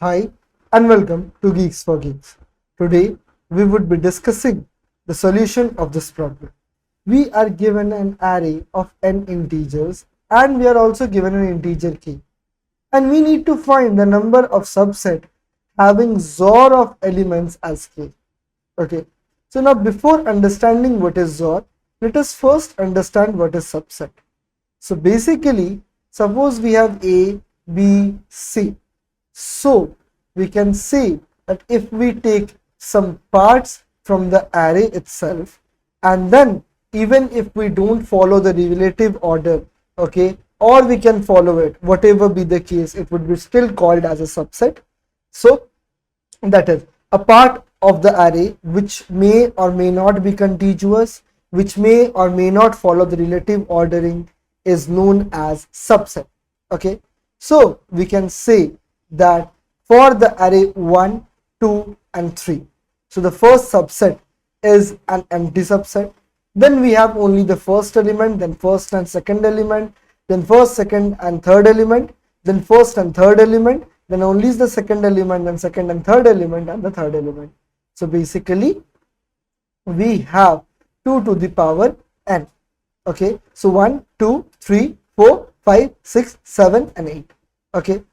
Hi and welcome to Geeks for Geeks. Today we would be discussing the solution of this problem. We are given an array of n integers and we are also given an integer k, and we need to find the number of subset having XOR of elements as k. Okay, so now before understanding what is XOR, let us first understand what is subset. So basically, suppose we have A, B, C. So we can say that if we take some parts from the array itself, and then even if we don't follow the relative order, okay, or we can follow it, whatever be the case, it would be still called as a subset. So that is a part of the array which may or may not be contiguous, which may or may not follow the relative ordering, is known as subset. Okay, so we can say that for the array 1, 2 and 3, so the first subset is an empty subset. Then we have only the first element, then first and second element, then first, second and third element, then first and third element, then only the second element, then second and third element, and the third element. So basically we have 2 to the power n. Okay, so 1, 2, 3, 4, 5, 6, 7 and 8. Okay,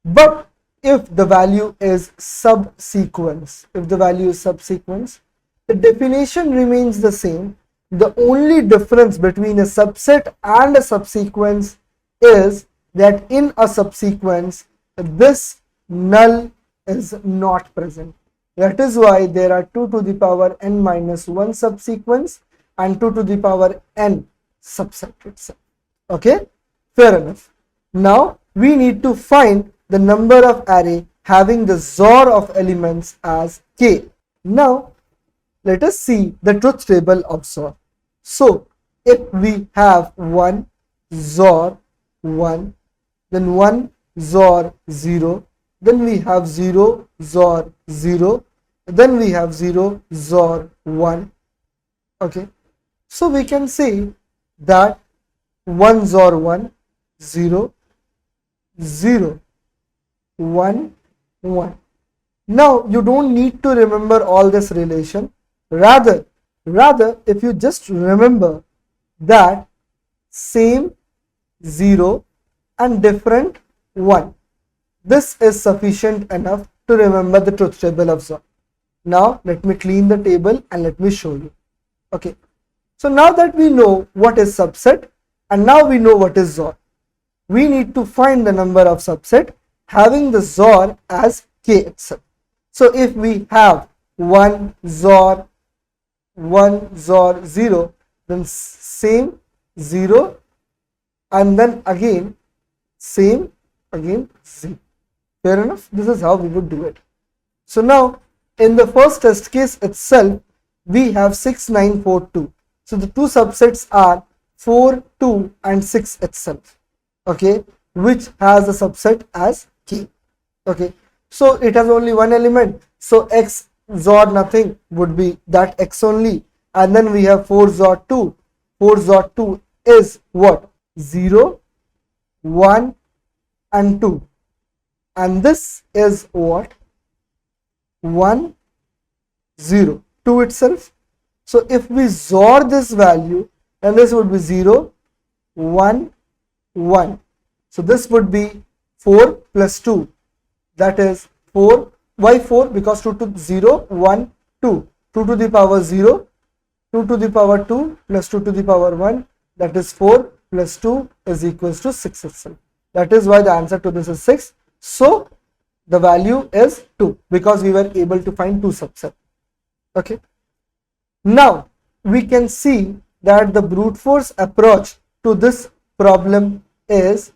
but if the value is subsequence, the definition remains the same. The only difference between a subset and a subsequence is that in a subsequence this null is not present. That is why there are 2 to the power n minus 1 subsequence and 2 to the power n subset itself. Okay, fair enough. Now we need to find the number of array having the XOR of elements as k. Now let us see the truth table of XOR. So if we have 1 XOR 1, then 1 XOR 0, then we have 0 XOR 0, then we have 0 XOR 1. Okay, so we can say that 1 XOR 1, 0, 0, 1, 1. Now you don't need to remember all this relation. Rather if you just remember that same 0 and different 1, this is sufficient enough to remember the truth table of XOR. Now let me clean the table and let me show you. Okay, so now that we know what is subset and now we know what is XOR, we need to find the number of subset having the XOR as k itself. So if we have 1 XOR 0, then same 0 and then again same again 0. Fair enough, this is how we would do it. So now in the first test case itself we have 6, 9, 4, 2. So the two subsets are 4, 2 and 6 itself. Okay, which has a subset as k. Okay, so it has only one element, so x XOR nothing would be that x only, and then we have 4 XOR 2. 4 XOR 2 is what? 0, 1 and 2, and this is what? 1, 0, 2 itself. So if we XOR this value, then this would be 0, 1, 1. So this would be 4 plus 2, that is 4. Why 4? Because 2 to 0, 1, 2. 2 to the power 0, 2 to the power 2 plus 2 to the power 1, that is 4 plus 2 is equals to 6 itself. That is why the answer to this is 6. So the value is 2 because we were able to find 2 subsets. Okay, now we can see that the brute force approach to this problem is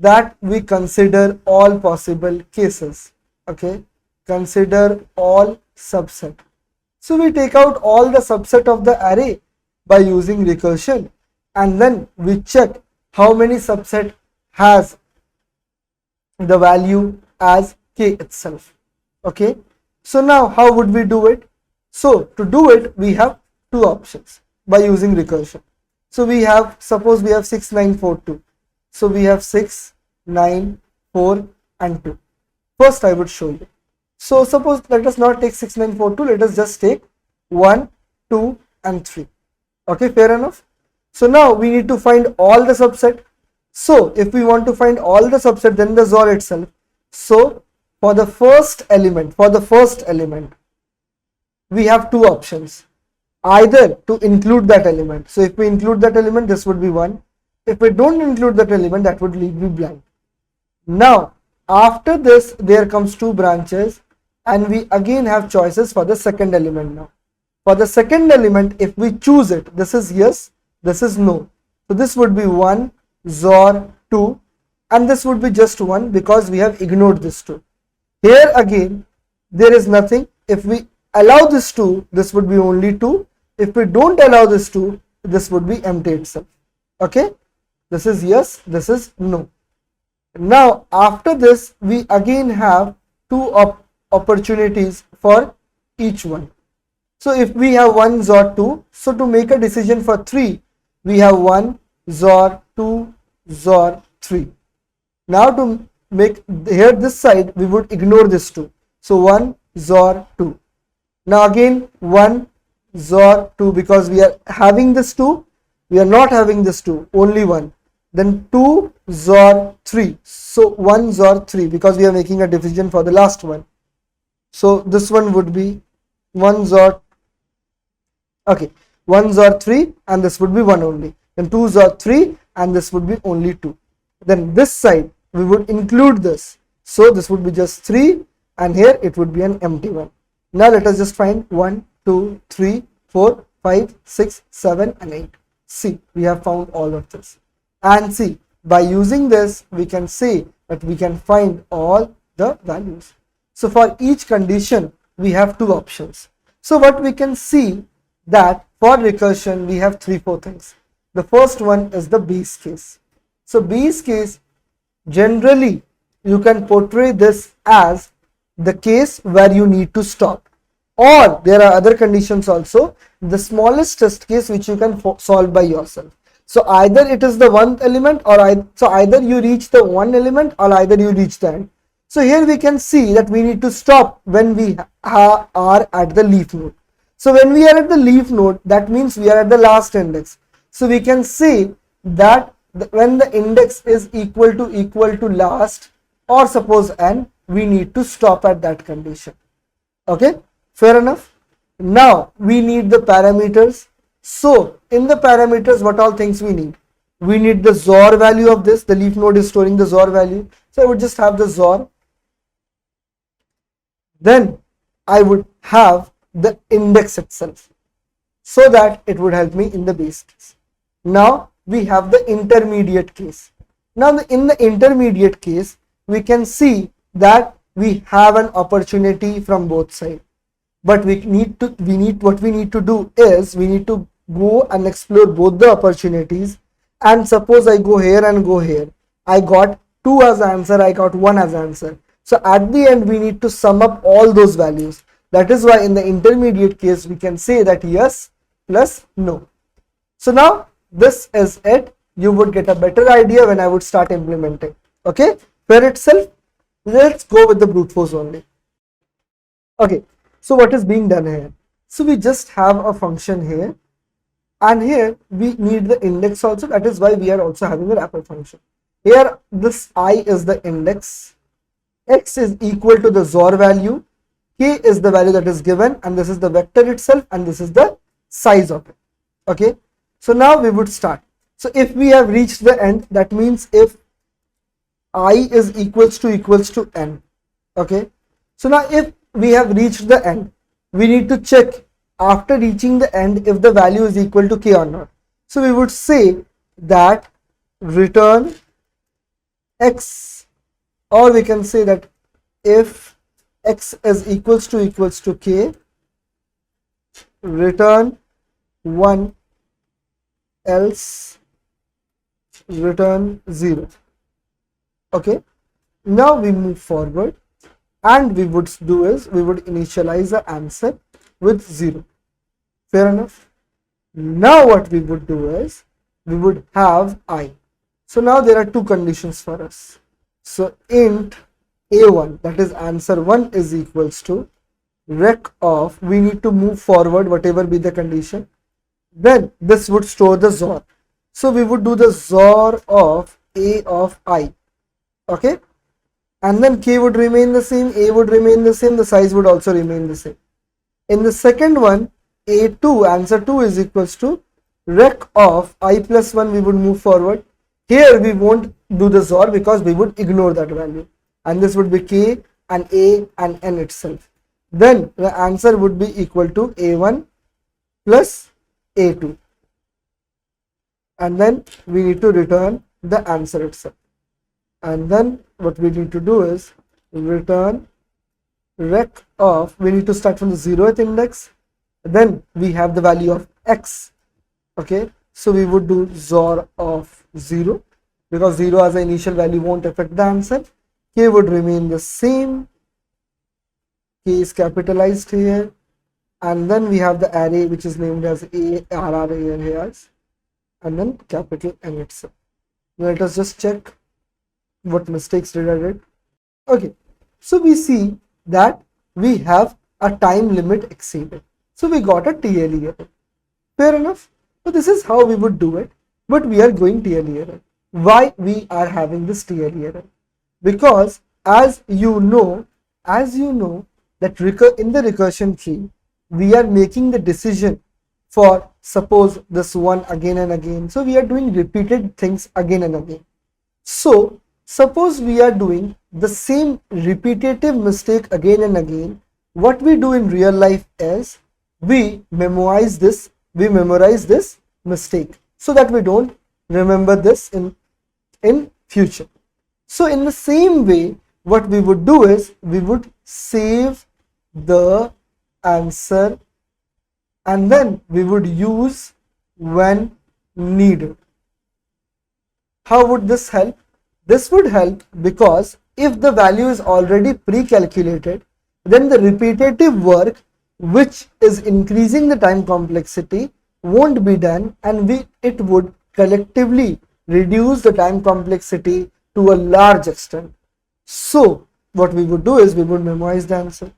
that we consider all possible cases. Okay, consider all subset. So we take out all the subset of the array by using recursion, and then we check how many subset has the value as k itself. Okay, so now how would we do it? So to do it we have two options by using recursion. So we have, suppose we have 6, 9, 4, 2. So we have 6, 9, 4 and 2. First I would show you. So suppose let us not take 6942, let us just take 1, 2 and 3. Okay, fair enough. So now we need to find all the subset. So if we want to find all the subset, then the XOR itself. So for the first element, we have two options. Either to include that element. So if we include that element, this would be 1. If we don't include that element, that would leave me blank. Now after this, there comes two branches, and we again have choices for the second element now. For the second element, if we choose it, this is yes, this is no. So this would be 1 XOR 2, and this would be just 1 because we have ignored this 2. Here again, there is nothing. If we allow this 2, this would be only 2. If we don't allow this 2, this would be empty itself. Okay, this is yes, this is no. Now after this, we again have two opportunities for each one. So if we have 1 XOR 2, so to make a decision for 3, we have 1 XOR 2 XOR 3. Now to make here this side, we would ignore this 2. So 1 XOR 2. Now again 1 XOR 2, because we are having this 2, we are not having this 2, only 1. Then 2 XOR 3. So 1 XOR 3, because we are making a division for the last one. So this one would be 1 XOR, okay, 1 XOR 3, and this would be 1 only. Then 2 XOR 3, and this would be only 2. Then this side we would include this. So this would be just 3, and here it would be an empty one. Now let us just find 1, 2, 3, 4, 5, 6, 7 and 8. See, we have found all of this. And see, by using this, we can say that we can find all the values. So for each condition, we have two options. So what we can see that for recursion, we have 3-4 things. The first one is the base case. So base case, generally, you can portray this as the case where you need to stop. Or there are other conditions also, the smallest test case which you can solve by yourself. So either it is the 1th element, or either you reach the 1 element, or either you reach the end. So here we can see that we need to stop when we are at the leaf node. So when we are at the leaf node, that means we are at the last index. So we can say that when the index is equal to last, or suppose n, we need to stop at that condition. Okay, fair enough. Now we need the parameters. So in the parameters, what all things we need? We need the XOR value of this. The leaf node is storing the XOR value. So I would just have the XOR. Then I would have the index itself, so that it would help me in the base case. Now we have the intermediate case. Now in the intermediate case, we can see that we have an opportunity from both sides. But what we need to do is we need to go and explore both the opportunities. And suppose I go here and go here, I got 2 as answer, I got 1 as answer. So at the end, we need to sum up all those values. That is why in the intermediate case, we can say that yes plus no. So now this is it. You would get a better idea when I would start implementing. Okay, for itself, let's go with the brute force only. Okay, so what is being done here? So we just have a function here, and here we need the index also. That is why we are also having a wrapper function. Here this I is the index, x is equal to the XOR value, k is the value that is given, and this is the vector itself, and this is the size of it. Okay, so now we would start. So if we have reached the end, that means if I is equals to n. Okay, so now if we have reached the end, we need to check after reaching the end if the value is equal to k or not. So we would say that return x, or we can say that if x is equals to k, return 1, else return 0. Okay, now we move forward, and we would do is we would initialize the answer with 0. Fair enough. Now what we would do is we would have I. So now there are two conditions for us. So int A1, that is answer 1, is equals to rec of, we need to move forward whatever be the condition, then this would store the XOR. So we would do the XOR of A of I, okay, and then K would remain the same, A would remain the same, the size would also remain the same. In the second one, A2, answer 2 is equals to rec of I plus 1, we would move forward. Here we won't do the XOR because we would ignore that value, and this would be K and A and N itself. Then the answer would be equal to A1 plus A2, and then we need to return the answer itself. And then what we need to do is return rec of, we need to start from the 0th index, then we have the value of X, okay, so we would do XOR of 0 because 0 as an initial value won't affect the answer. K would remain the same, K is capitalized here, and then we have the array which is named as ARR here, and then capital N itself. Let us just check what mistakes did I did. Okay, so we see that we have a time limit exceeded, so we got a TLE error. Fair enough. So this is how we would do it, but we are going TLE error. Why we are having this TLE error? Because as you know that in the recursion tree we are making the decision for suppose this one again and again, so we are doing repeated things again and again. So suppose we are doing the same repetitive mistake again and again, what we do in real life is we memorize this mistake so that we don't remember this in future. So in the same way, what we would do is we would save the answer and then we would use when needed. How would this help? This would help because if the value is already pre-calculated, then the repetitive work which is increasing the time complexity won't be done, and it would collectively reduce the time complexity to a large extent. So what we would do is we would memorize the answer.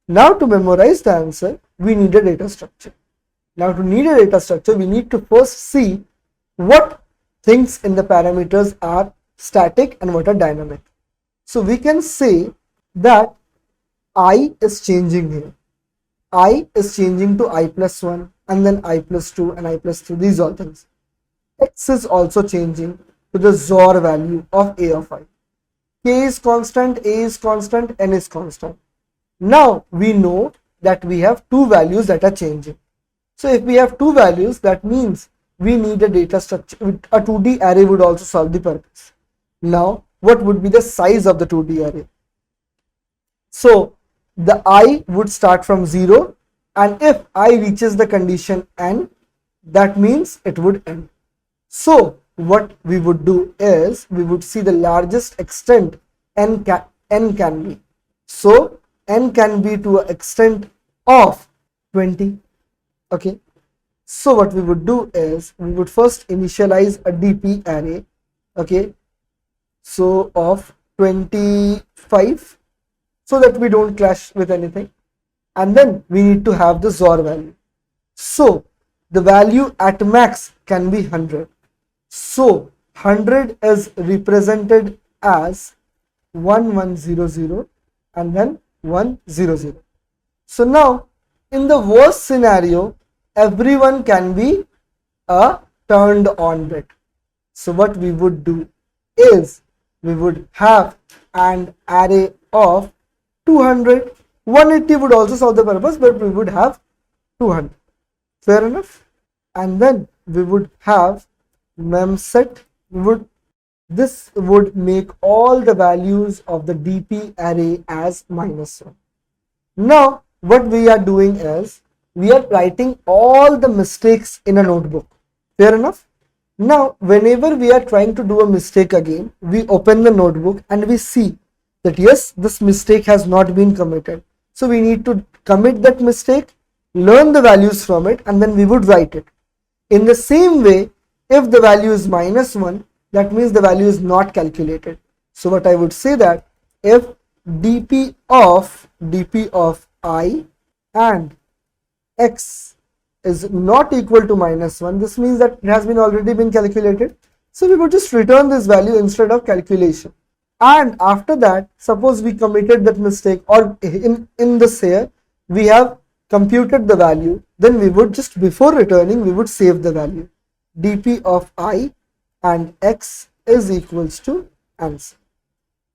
Now to memorize the answer, we need a data structure. Now to need a data structure, we need to first see what things in the parameters are static and what are dynamic. So we can say that I is changing here. I is changing to I plus 1 and then I plus 2 and I plus 3, these all things. X is also changing to the XOR value of A of I. K is constant, A is constant, N is constant. Now we know that we have two values that are changing. So if we have two values, that means we need a data structure. A 2D array would also solve the purpose. Now what would be the size of the 2D array? So the I would start from 0, and if I reaches the condition N, that means it would end. So what we would do is we would see the largest extent N can be. So N can be to an extent of 20. Okay. So what we would do is we would first initialize a DP array. Okay. So of 25, so that we don't clash with anything, and then we need to have the XOR value. So the value at max can be 100. So 100 is represented as 1100 and then 100. So now in the worst scenario, everyone can be a turned on bit. So what we would do is we would have an array of 200. 180 would also solve the purpose, but we would have 200. Fair enough. And then we would have memset. This would make all the values of the DP array as -1. Now what we are doing is we are writing all the mistakes in a notebook. Fair enough. Now whenever we are trying to do a mistake again, we open the notebook and we see that yes, this mistake has not been committed. So we need to commit that mistake, learn the values from it, and then we would write it. In the same way, if the value is -1, that means the value is not calculated. So what I would say that if dp of I and x is not equal to -1. This means that it has been already been calculated. So we would just return this value instead of calculation. And after that, suppose we committed that mistake, or in this here, we have computed the value, then we would just, before returning, we would save the value. dp of I and x is equals to answer.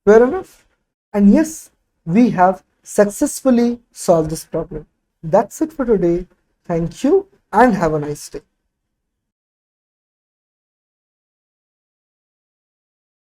Fair enough? And yes, we have successfully solved this problem. That's it for today. Thank you and have a nice day.